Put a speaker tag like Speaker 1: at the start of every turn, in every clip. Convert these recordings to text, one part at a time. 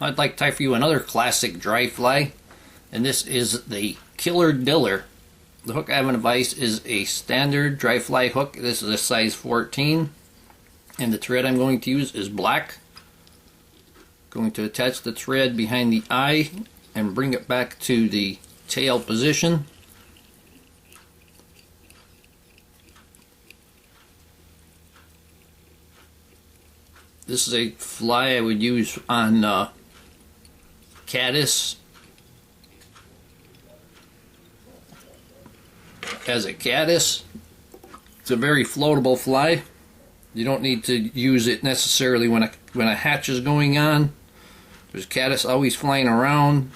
Speaker 1: I'd like to tie for you another classic dry fly, and this is the Killer Diller. The hook I have in the vise is a standard dry fly hook. This is a size 14, and the thread I'm going to use is black. Going to attach the thread behind the eye and bring it back to the tail position. This is a fly I would use on caddis. As a caddis, it's a very floatable fly. You don't need to use it necessarily when a hatch is going on. There's caddis always flying around.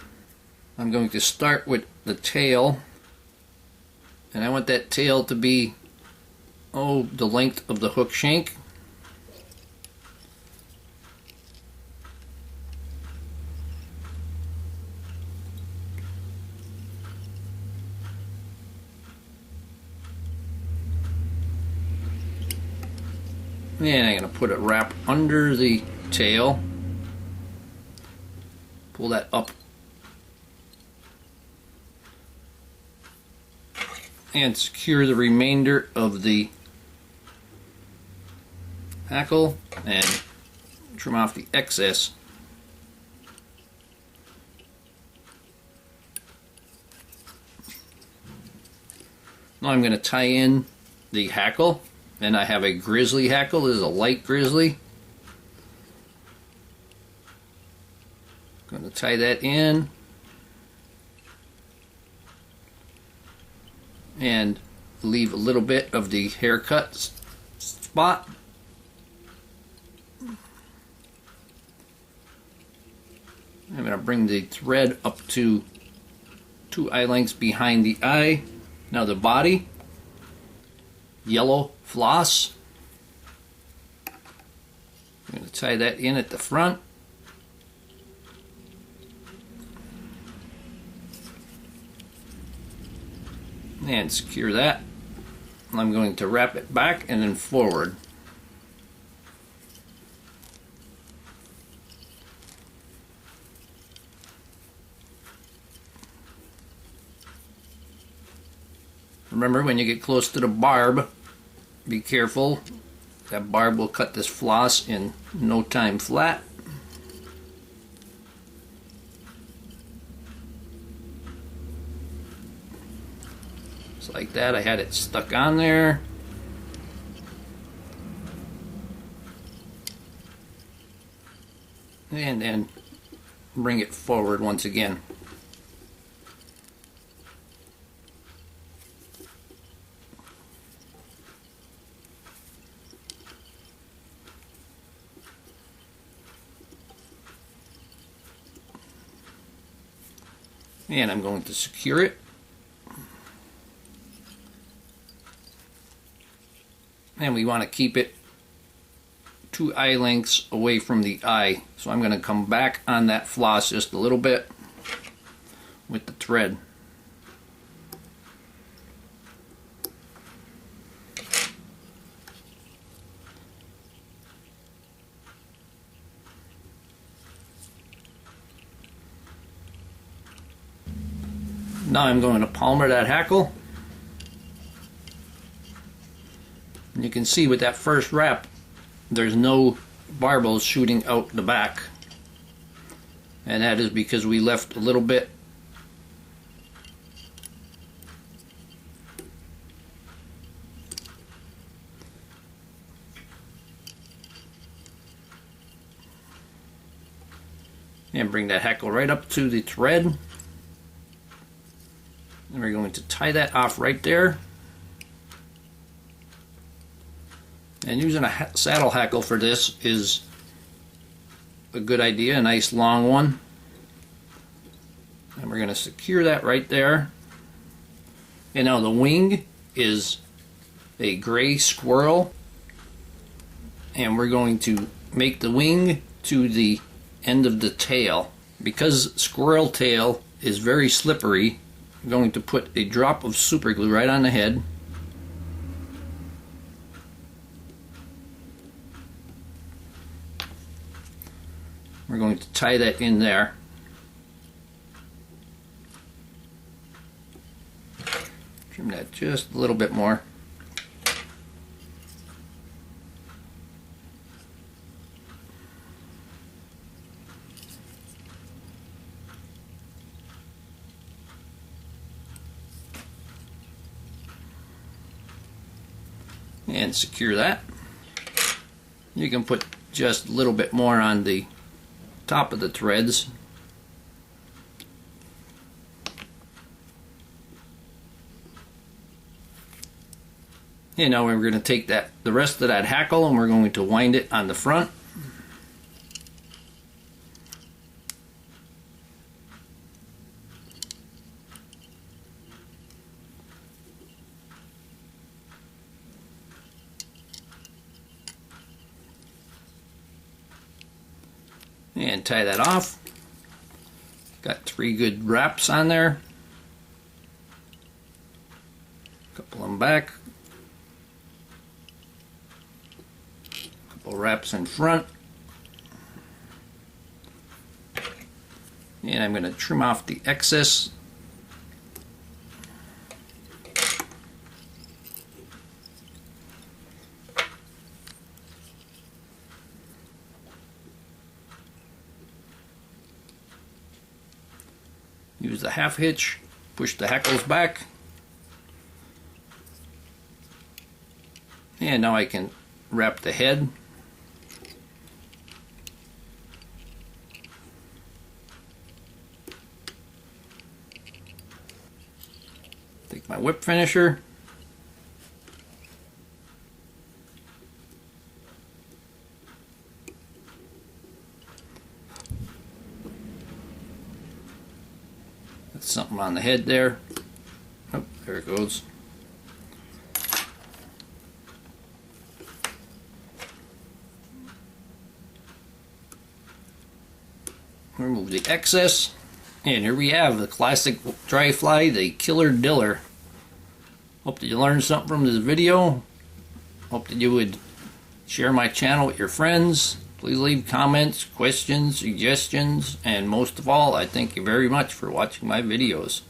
Speaker 1: I'm going to start with the tail, and I want that tail to be the length of the hook shank. And I'm going to put it wrap under the tail. Pull that up. And secure the remainder of the hackle and trim off the excess. Now I'm going to tie in the hackle. And I have a grizzly hackle. This is a light grizzly. Going to tie that in and leave a little bit of the haircut spot. I'm going to bring the thread up to 2 eye lengths behind the eye. Now the body, yellow floss. I'm going to tie that in at the front. And secure that. I'm going to wrap it back and then forward. Remember, when you get close to the barb, be careful. That barb will cut this floss in no time flat. Just like that. I had it stuck on there. And then bring it forward once again. And I'm going to secure it. And we want to keep it 2 eye lengths away from the eye. So I'm going to come back on that floss just a little bit with the thread. Now I'm going to palmer that hackle. And you can see with that first wrap, there's no barbels shooting out the back. And that is because we left a little bit and bring that hackle right up to the thread. And we're going to tie that off right there. And using a saddle hackle for this is a good idea, a nice long one. And we're going to secure that right there. And now the wing is a gray squirrel. And we're going to make the wing to the end of the tail. Because squirrel tail is very slippery, I'm going to put a drop of super glue right on the head. We're We're going to tie that in there. Trim that just a little bit more. And secure that. You can put just a little bit more on the top of the threads. And now we're going to take the rest of that hackle and we're going to wind it on the front. And tie that off. Got 3 good wraps on there. Couple of them back. Couple wraps in front. And I'm going to trim off the excess. Use the half hitch, push the hackles back, and now I can wrap the head. Take my whip finisher, something on the head there. Oh, there it goes. Remove the excess, and here we have the classic dry fly, the Killer Diller. Hope that you learned something from this video. Hope that you would share my channel with your friends. Please leave comments, questions, suggestions, and most of all, I thank you very much for watching my videos.